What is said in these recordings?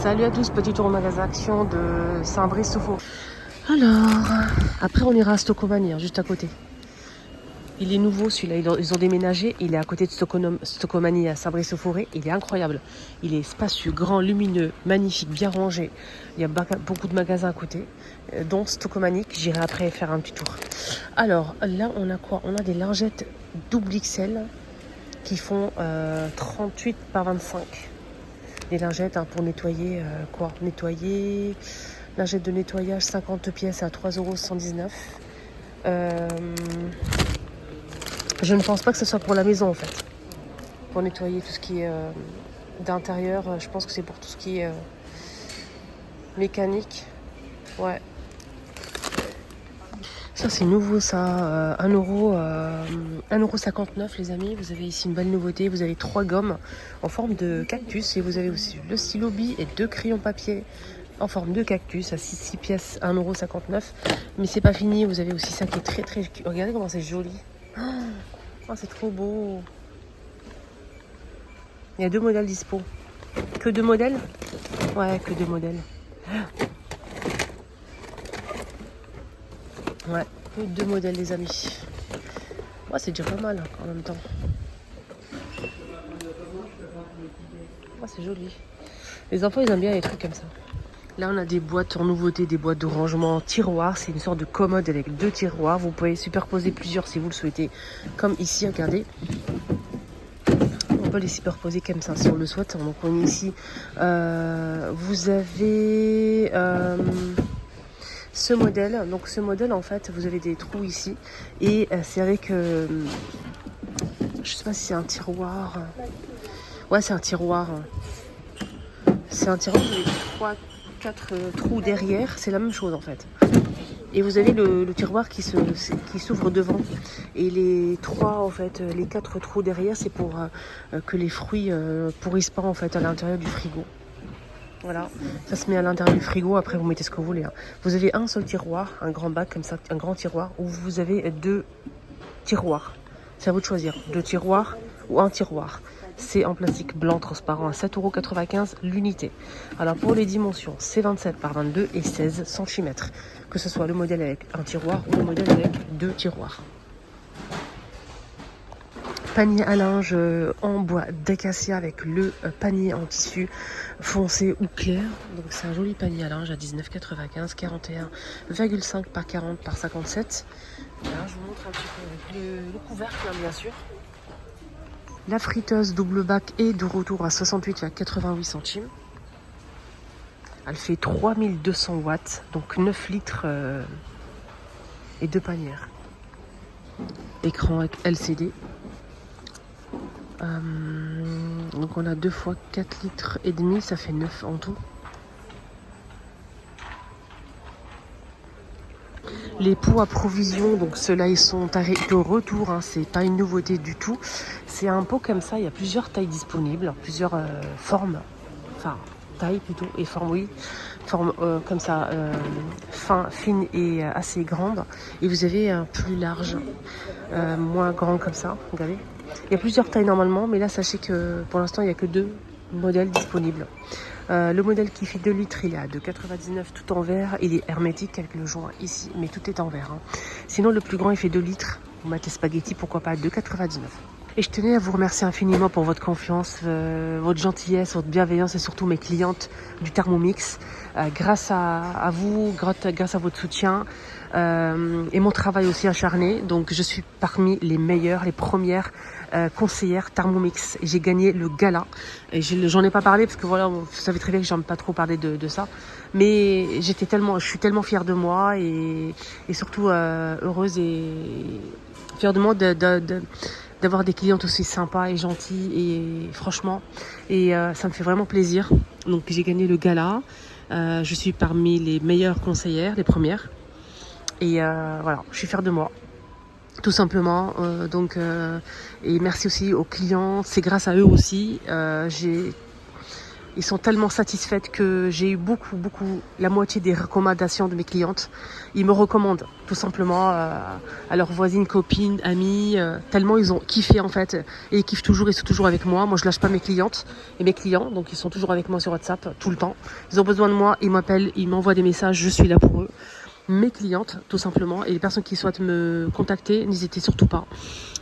Salut à tous, petit tour au magasin Action de Saint-Brice-sous-Forêt. Alors, après on ira à Stocomanie, juste à côté. Il est nouveau celui-là, ils ont déménagé, il est à côté de Stocomanie à Saint-Brice-sous-Forêt. Il est incroyable, il est spacieux, grand, lumineux, magnifique, bien rangé. Il y a beaucoup de magasins à côté, dont Stocomanie, j'irai après faire un petit tour. Alors là on a quoi? On a des lingettes double XL qui font 38 par 25. Des lingettes pour nettoyer nettoyer, lingette de nettoyage 50 pièces à 3,119 €. Je ne pense pas que ce soit pour la maison en fait. Pour nettoyer tout ce qui est d'intérieur, je pense que c'est pour tout ce qui est mécanique. Ouais. Ça c'est nouveau ça, 1,59 € les amis. Vous avez ici une belle nouveauté, vous avez 3 gommes en forme de cactus et vous avez aussi le stylo bille et 2 crayons papier en forme de cactus à 6 pièces, 1,59 €. Mais c'est pas fini, vous avez aussi ça qui est très très... Regardez comment c'est joli. Oh, c'est trop beau. Il y a 2 modèles dispo. Que 2 modèles? Ouais, que 2 modèles. Ouais, que 2 modèles les amis. Ouais, c'est déjà pas mal en même temps. Ouais, c'est joli. Les enfants, ils aiment bien les trucs comme ça. Là, on a des boîtes en nouveauté, des boîtes de rangement tiroirs. C'est une sorte de commode avec 2 tiroirs. Vous pouvez superposer plusieurs si vous le souhaitez. Comme ici, regardez. On peut les superposer comme ça si on le souhaite. Donc, on est ici. Vous avez... ce modèle, donc ce modèle en fait vous avez des trous ici et c'est avec je sais pas si c'est un tiroir, ouais c'est un tiroir, vous avez 3-4 trous derrière, c'est la même chose en fait, et vous avez le tiroir qui s'ouvre devant et les 4 trous derrière c'est pour que les fruits pourrissent pas en fait à l'intérieur du frigo. Voilà, ça se met à l'intérieur du frigo, après vous mettez ce que vous voulez. Vous avez un seul tiroir, un grand bac comme ça, un grand tiroir, où vous avez 2 tiroirs. C'est à vous de choisir, 2 tiroirs ou un tiroir. C'est en plastique blanc transparent à 7,95 € l'unité. Alors pour les dimensions, c'est 27 par 22 et 16 cm. Que ce soit le modèle avec un tiroir ou le modèle avec 2 tiroirs. Panier à linge en bois d'acacia avec le panier en tissu foncé ou clair. Donc c'est un joli panier à linge à 19,95, 41,5 par 40 par 57. Là, je vous montre un petit peu avec le couvercle bien sûr. La friteuse double bac est de retour à 68,88 centimes. Elle fait 3200 watts, donc 9 litres et 2 panières. Écran avec LCD. Donc on a 2 fois 4 litres et demi, ça fait 9 en tout. Les pots à provision, donc ceux-là ils sont de retour, hein, c'est pas une nouveauté du tout. C'est un pot comme ça, il y a plusieurs tailles disponibles, plusieurs formes, enfin tailles plutôt, et formes oui, forme comme ça, fine et assez grande. Et vous avez un plus large, moins grand comme ça, regardez. Il y a plusieurs tailles normalement, mais là sachez que pour l'instant il n'y a que 2 modèles disponibles. Le modèle qui fait 2 litres, il est à 2,99 € tout en verre. Il est hermétique avec le joint ici, mais tout est en verre. Hein. Sinon le plus grand il fait 2 litres. Vous mettez spaghetti, pourquoi pas à 2,99 €. Et je tenais à vous remercier infiniment pour votre confiance, votre gentillesse, votre bienveillance et surtout mes clientes du Thermomix. Grâce à vous, grâce à votre soutien et mon travail aussi acharné, donc je suis parmi les meilleures, les premières conseillères Thermomix. Et j'ai gagné le gala. Et j'en ai pas parlé parce que voilà, vous savez très bien que j'aime pas trop parler de ça. Mais je suis tellement fière de moi et surtout heureuse et fière de moi d'avoir des clientes aussi sympas et gentilles et franchement ça me fait vraiment plaisir. Donc j'ai gagné le gala, je suis parmi les meilleures conseillères, les premières et voilà, je suis fière de moi tout simplement. Et merci aussi aux clients, c'est grâce à eux aussi j'ai Ils sont tellement satisfaits que j'ai eu beaucoup, la moitié des recommandations de mes clientes. Ils me recommandent tout simplement à leurs voisines, copines, amies, tellement ils ont kiffé en fait. Et ils kiffent toujours, ils sont toujours avec moi. Moi, je lâche pas mes clientes et mes clients, donc ils sont toujours avec moi sur WhatsApp tout le temps. Ils ont besoin de moi, ils m'appellent, ils m'envoient des messages, je suis là pour eux. Mes clientes, tout simplement, et les personnes qui souhaitent me contacter, n'hésitez surtout pas.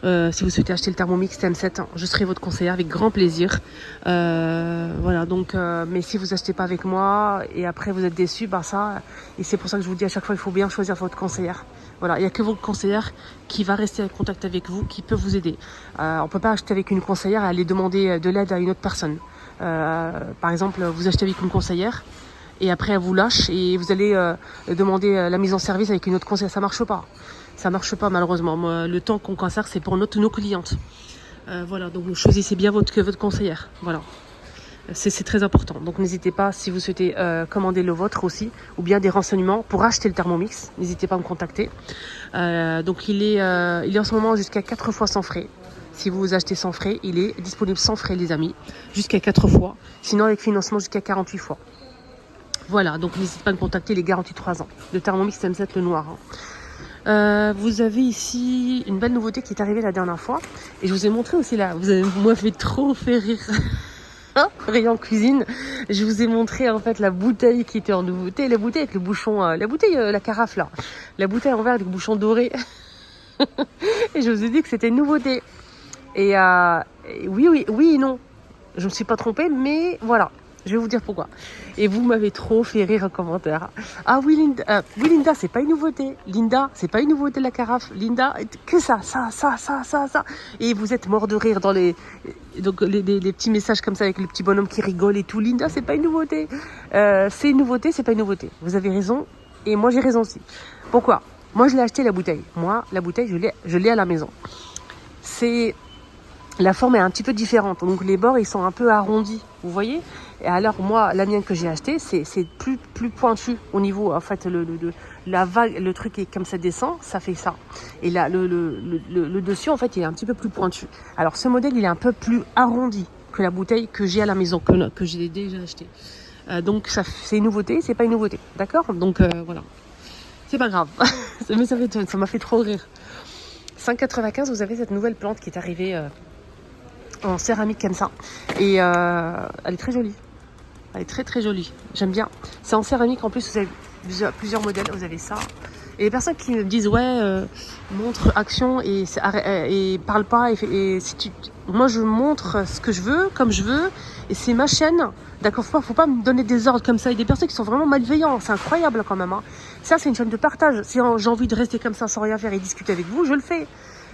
Si vous souhaitez acheter le Thermomix TM7, je serai votre conseillère avec grand plaisir. Voilà, donc, mais si vous achetez pas avec moi et après vous êtes déçus, bah ça, et c'est pour ça que je vous dis à chaque fois, il faut bien choisir votre conseillère. Voilà, il n'y a que votre conseillère qui va rester en contact avec vous, qui peut vous aider. On peut pas acheter avec une conseillère et aller demander de l'aide à une autre personne. Par exemple, vous achetez avec une conseillère, et après elle vous lâche et vous allez demander la mise en service avec une autre conseillère. Ça marche pas. Ça marche pas malheureusement. Moi, le temps qu'on consacre, c'est pour nos clientes. Voilà, donc choisissez bien votre conseillère. Voilà, c'est très important. Donc n'hésitez pas, si vous souhaitez commander le vôtre aussi, ou bien des renseignements pour acheter le Thermomix, n'hésitez pas à me contacter. Donc il est en ce moment jusqu'à 4 fois sans frais. Si vous achetez sans frais, il est disponible sans frais les amis, jusqu'à 4 fois. Sinon avec financement jusqu'à 48 fois. Voilà, donc n'hésitez pas à me contacter, les garanties 3 ans. Le Thermomix TM7, le noir. Vous avez ici une belle nouveauté qui est arrivée la dernière fois. Et je vous ai montré aussi là. Moi, fait trop fait rire. Rayon cuisine. Je vous ai montré en fait la bouteille qui était en nouveauté. La bouteille avec le bouchon, la carafe là. La bouteille en verre avec le bouchon doré. Et je vous ai dit que c'était une nouveauté. Et oui et non. Je ne me suis pas trompée, mais voilà. Je vais vous dire pourquoi. Et vous m'avez trop fait rire en commentaire. Ah oui, Linda, c'est pas une nouveauté. Linda, c'est pas une nouveauté la carafe. Linda, que ça. Et vous êtes mort de rire dans les petits messages comme ça avec le petit bonhomme qui rigole et tout. Linda, c'est pas une nouveauté. C'est une nouveauté, c'est pas une nouveauté. Vous avez raison. Et moi, j'ai raison aussi. Pourquoi? Moi, je l'ai acheté la bouteille. Moi, la bouteille, je l'ai à la maison. La forme est un petit peu différente. Donc les bords, ils sont un peu arrondis. Vous voyez? Et alors moi, la mienne que j'ai achetée, c'est plus pointu au niveau, en fait, la vague, le truc est comme ça descend, ça fait ça. Et là, le dessus, en fait, il est un petit peu plus pointu. Alors ce modèle, il est un peu plus arrondi que la bouteille que j'ai à la maison, que j'ai déjà achetée. Donc c'est une nouveauté, c'est pas une nouveauté. D'accord? Donc voilà. C'est pas grave. Mais ça m'a fait trop rire. 5,95, vous avez cette nouvelle plante qui est arrivée en céramique comme ça. Et elle est très jolie. Elle est très très jolie. J'aime bien. C'est en céramique en plus. Vous avez plusieurs modèles. Vous avez ça. Et les personnes qui me disent montre action et parle pas. Moi je montre ce que je veux, comme je veux. Et c'est ma chaîne. D'accord, faut pas me donner des ordres comme ça. Il y a des personnes qui sont vraiment malveillantes. C'est incroyable quand même. Hein. Ça c'est une chaîne de partage. Si j'ai envie de rester comme ça sans rien faire et discuter avec vous, je le fais.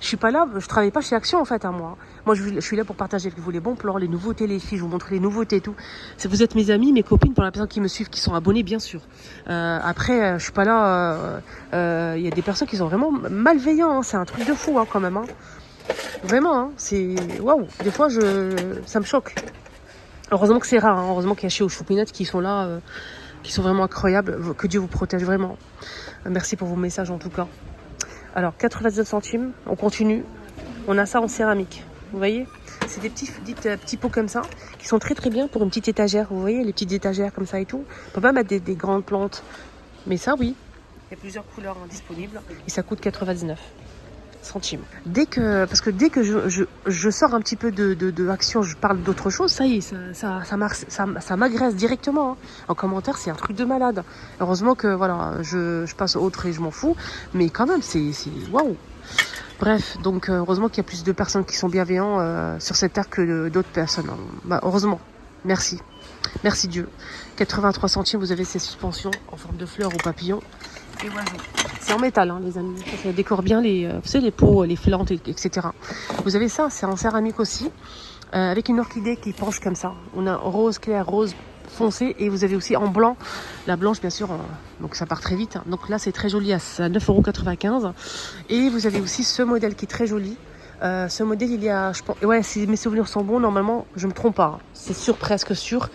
Je suis pas là, je travaille pas chez Action en fait à moi. Moi je suis là pour partager avec vous les bons plans, les nouveautés, les filles, je vous montre les nouveautés et tout. Vous êtes mes amis, mes copines, pour les personnes qui me suivent, qui sont abonnées bien sûr. Après je suis pas là, y a des personnes qui sont vraiment malveillants, hein. C'est un truc de fou hein, quand même. Hein. Vraiment, hein. C'est waouh. Des fois ça me choque. Heureusement que c'est rare, hein. Heureusement qu'il y a chez Choupinette qui sont là, qui sont vraiment incroyables. Que Dieu vous protège vraiment. Merci pour vos messages en tout cas. Alors 99 centimes, on continue. On a ça en céramique, vous voyez. C'est des petits pots comme ça, qui sont très très bien pour une petite étagère. Vous voyez, les petites étagères comme ça et tout. On peut pas mettre des grandes plantes. Mais ça oui, il y a plusieurs couleurs disponibles. Et ça coûte 99 centimes. Dès que je sors un petit peu de action, je parle d'autre chose, ça y est, ça m'agresse directement. Hein. En commentaire, c'est un truc de malade. Heureusement que voilà, je passe autre et je m'en fous. Mais quand même, c'est waouh. Bref, donc heureusement qu'il y a plus de personnes qui sont bienveillants sur cette terre que d'autres personnes. Hein. Bah, heureusement. Merci. Merci Dieu. 83 centimes, vous avez ces suspensions en forme de fleurs ou papillons. Et oiseaux. C'est en métal, hein, les amis. Ça décore bien les pots, les flantes, etc. Vous avez ça, c'est en céramique aussi, avec une orchidée qui penche comme ça. On a rose clair, rose foncé, et vous avez aussi en blanc, la blanche bien sûr, donc ça part très vite. Donc là, c'est très joli, à 9,95 €. Et vous avez aussi ce modèle qui est très joli. Ce modèle, il y a, je pense, ouais, si mes souvenirs sont bons, normalement, je me trompe pas. Hein. C'est sûr, presque sûr.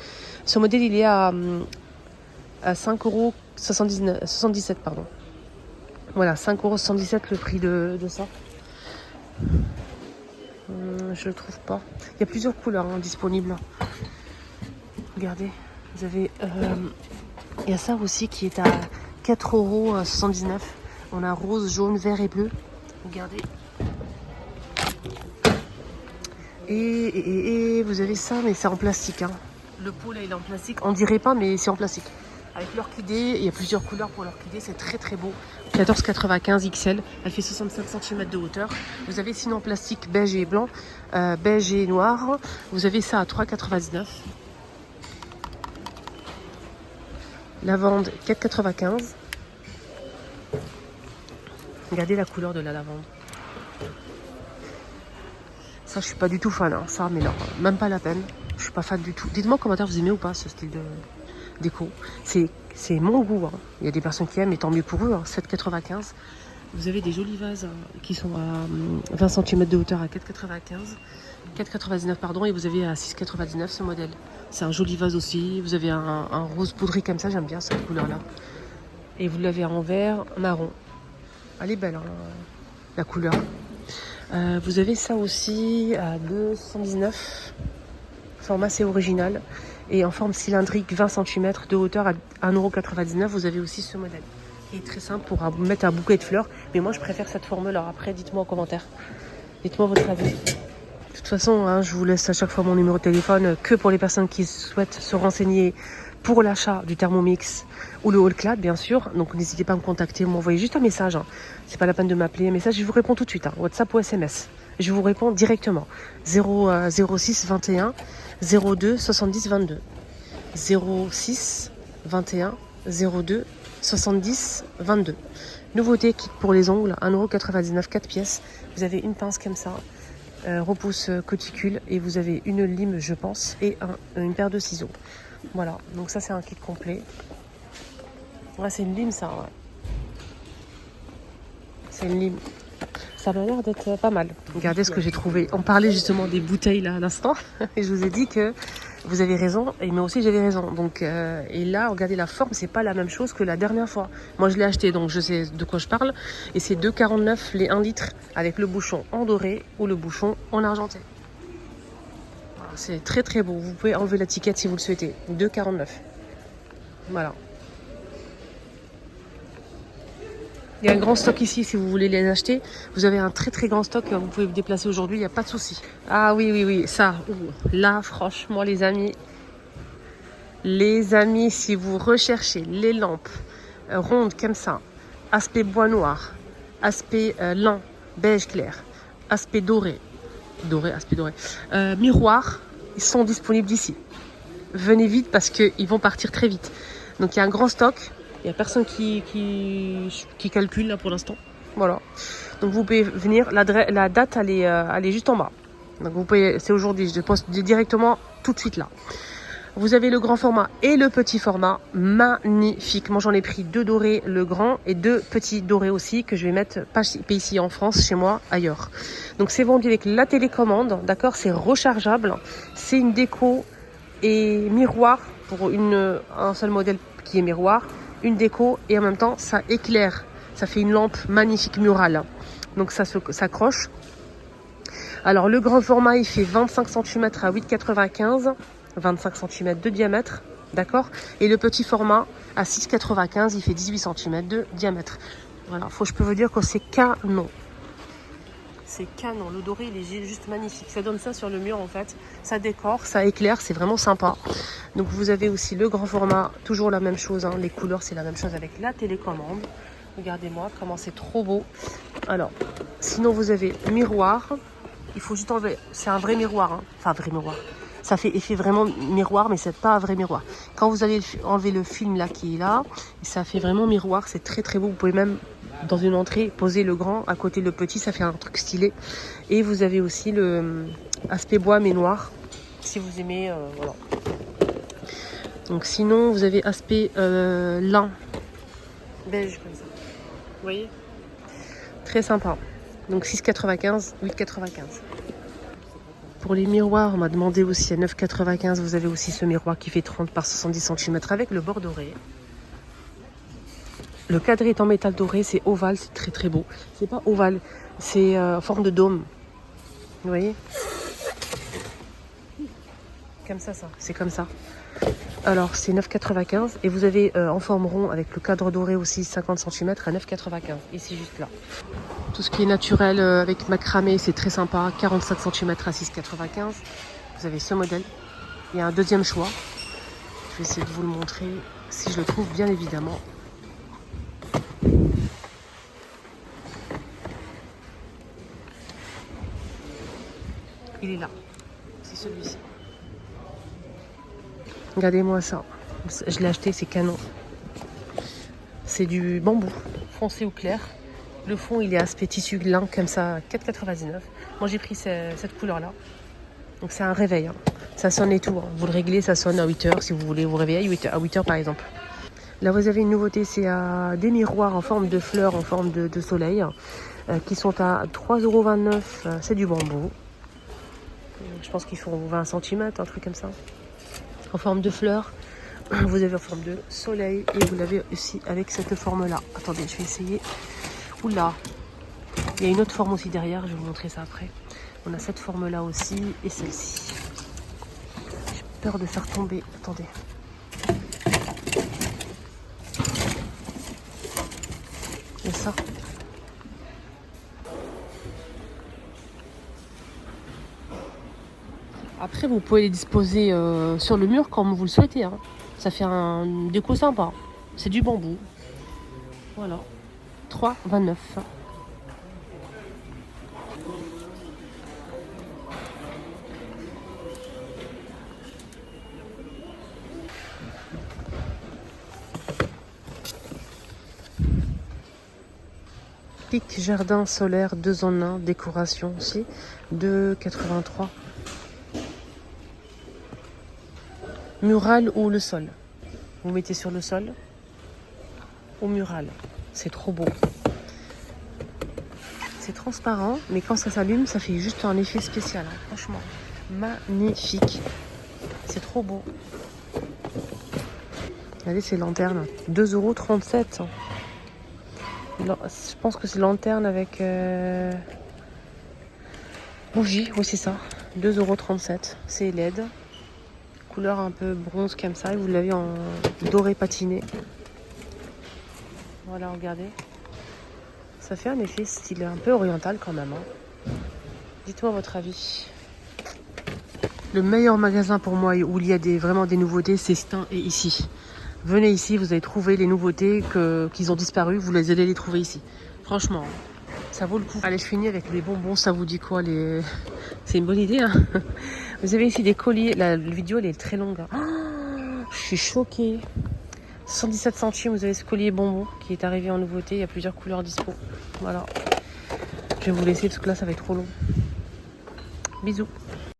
Ce modèle, il est à 5,77 €, pardon. Voilà, 5,77 € le prix de ça. Je le trouve pas. Il y a plusieurs couleurs hein, disponibles. regardez. Vous avez... il y a ça aussi qui est à 4,79 €. On a rose, jaune, vert et bleu. Regardez. Et vous avez ça, mais c'est en plastique. Hein. Le pot là, il est en plastique. On dirait pas, mais c'est en plastique. Avec l'orchidée, il y a plusieurs couleurs pour l'orchidée, c'est très très beau. 14,95 XL, elle fait 65 cm de hauteur. Vous avez sinon en plastique beige et blanc, beige et noir. Vous avez ça à 3,99. Lavande 4,95. Regardez la couleur de la lavande. Ça, je suis pas du tout fan. Hein. Ça, mais non, même pas la peine. Je suis pas fan du tout. Dites-moi en commentaire, vous aimez ou pas ce style de déco. C'est mon goût. Hein. Il y a des personnes qui aiment, et tant mieux pour eux. Hein. 7,95. Vous avez des jolis vases hein, qui sont à 20 cm de hauteur à 4,95. 4,99 pardon, et vous avez à 6,99 ce modèle. C'est un joli vase aussi. Vous avez un rose poudré comme ça, j'aime bien cette couleur-là. Et vous l'avez en vert marron. Elle est belle, hein, la couleur. Vous avez ça aussi à 2,19. Format c'est original. Et en forme cylindrique, 20 cm de hauteur à 1,99 €. Vous avez aussi ce modèle. Qui est très simple pour mettre un bouquet de fleurs. Mais moi, je préfère cette forme-là. Après, dites-moi en commentaire. Dites-moi votre avis. De toute façon, hein, je vous laisse à chaque fois mon numéro de téléphone que pour les personnes qui souhaitent se renseigner pour l'achat du Thermomix ou le All Clad, bien sûr. Donc, n'hésitez pas à me contacter, m'envoyer juste un message. Hein. C'est pas la peine de m'appeler. Un message, je vous réponds tout de suite. Hein. WhatsApp ou SMS. Je vous réponds directement. 06 21 02 70 22. 06 21 02 70 22. Nouveauté, kit pour les ongles, 1,99 €, 4 pièces. Vous avez une pince comme ça, repousse cuticule, et vous avez une lime, je pense, et une paire de ciseaux. Voilà, donc ça c'est un kit complet. Ouais, c'est une lime ça, ouais. C'est une lime. Ça m'a l'air d'être pas mal. Regardez ce que j'ai trouvé. On parlait justement des bouteilles là à l'instant, et je vous ai dit que vous avez raison, et moi aussi j'avais raison. Donc, et là, regardez la forme, c'est pas la même chose que la dernière fois. Moi je l'ai acheté, donc je sais de quoi je parle. Et c'est 2,49 les 1 litre avec le bouchon en doré ou le bouchon en argenté. Voilà, c'est très très beau. Vous pouvez enlever l'étiquette si vous le souhaitez. 2,49. Voilà. Il y a un grand stock ici si vous voulez les acheter. Vous avez un très très grand stock. Vous pouvez vous déplacer aujourd'hui, il n'y a pas de souci. Ah oui, oui, oui, ça. Là, franchement, les amis, si vous recherchez les lampes rondes comme ça, aspect bois noir, aspect lin, beige clair, aspect doré, aspect doré, miroir, ils sont disponibles ici. Venez vite parce qu'ils vont partir très vite. Donc il y a un grand stock. Il n'y a personne qui calcule là pour l'instant. Voilà. Donc vous pouvez venir. La date, elle est juste en bas. Donc vous pouvez, c'est aujourd'hui. Je poste directement tout de suite là. Vous avez le grand format et le petit format. Magnifique. Moi j'en ai pris 2 dorés, le grand, et 2 petits dorés aussi que je vais mettre pas ici en France, chez moi, ailleurs. Donc c'est vendu avec la télécommande. D'accord, c'est rechargeable. C'est une déco et miroir pour un seul modèle qui est miroir. Une déco, et en même temps ça éclaire, ça fait une lampe magnifique murale, donc ça s'accroche. Alors le grand format il fait 25 cm à 8,95, 25 cm de diamètre, d'accord, et le petit format à 6,95, il fait 18 cm de diamètre. Voilà, je peux vous dire que c'est canon. C'est canon, le doré il est juste magnifique, ça donne ça sur le mur en fait, ça décore, ça éclaire, c'est vraiment sympa. Donc vous avez aussi le grand format, toujours la même chose, hein, les couleurs c'est la même chose avec la télécommande. Regardez-moi comment c'est trop beau. Alors, sinon vous avez miroir, il faut juste enlever, c'est un vrai miroir, hein. Enfin vrai miroir, ça fait effet vraiment miroir, mais c'est pas un vrai miroir. Quand vous allez enlever le film là qui est là, ça fait vraiment miroir, c'est très très beau, vous pouvez même dans une entrée poser le grand à côté le petit, ça fait un truc stylé. Et vous avez aussi le aspect bois mais noir, si vous aimez, voilà. Donc sinon vous avez aspect lin, beige comme ça, vous voyez, très sympa. Donc 6,95, 8,95. Pour les miroirs, on m'a demandé aussi à 9,95. Vous avez aussi ce miroir qui fait 30 par 70 cm avec le bord doré. Le cadre est en métal doré, c'est ovale, c'est très très beau. C'est pas ovale, c'est en forme de dôme. Vous voyez? Comme ça, c'est comme ça. Alors c'est 9,95 et vous avez en forme rond avec le cadre doré aussi 50 cm à 9,95. Ici juste là. Tout ce qui est naturel avec macramé, c'est très sympa. 45 cm à 6,95. Vous avez ce modèle. Il y a un deuxième choix. Je vais essayer de vous le montrer si je le trouve bien évidemment. Il est là. C'est celui-ci. Regardez-moi ça. Je l'ai acheté, c'est canon. C'est du bambou, foncé ou clair. Le fond, il est aspect tissu lin comme ça, 4,99. Moi, j'ai pris cette couleur-là. Donc, c'est un réveil. Hein. Ça sonne et tout. Hein. Vous le réglez, ça sonne à 8h si vous voulez vous réveiller à 8h par exemple. Là, vous avez une nouveauté, c'est des miroirs en forme de fleurs, en forme de soleil, qui sont à 3,29 €. C'est du bambou. Je pense qu'ils font 20 cm, un truc comme ça. En forme de fleurs. Vous avez en forme de soleil et vous l'avez aussi avec cette forme-là. Attendez, je vais essayer. Oula, il y a une autre forme aussi derrière, je vais vous montrer ça après. On a cette forme-là aussi et celle-ci. J'ai peur de faire tomber. Attendez. Et ça. Après, vous pouvez les disposer sur le mur comme vous le souhaitez. Hein. Ça fait un déco sympa. C'est du bambou. Voilà. 3,29 €. Pic jardin solaire 2 en 1, décoration aussi, 2,83 €. Mural ou le sol. Vous mettez sur le sol ou mural. C'est trop beau. C'est transparent, mais quand ça s'allume, ça fait juste un effet spécial. Hein. Franchement, magnifique. C'est trop beau. Regardez ces lanternes. 2,37 €. Je pense que c'est lanterne avec bougie. Oui, c'est ça. 2,37 €. C'est LED. Couleur un peu bronze comme ça. Et vous l'avez en doré patiné. Voilà, regardez. Ça fait un effet style un peu oriental quand même. Hein. Dites-moi votre avis. Le meilleur magasin pour moi où il y a vraiment des nouveautés, c'est Stein et ici. Venez ici, vous allez trouver les nouveautés qu'ils ont disparu, vous les allez les trouver ici. Franchement, ça vaut le coup. Allez, je finis avec les bonbons, ça vous dit quoi C'est une bonne idée. Hein. Vous avez ici des colliers, la vidéo elle est très longue. Hein. Oh, je suis choquée. 117 centimes, vous avez ce collier bonbon qui est arrivé en nouveauté. Il y a plusieurs couleurs dispo. Voilà. Je vais vous laisser parce que là, ça va être trop long. Bisous.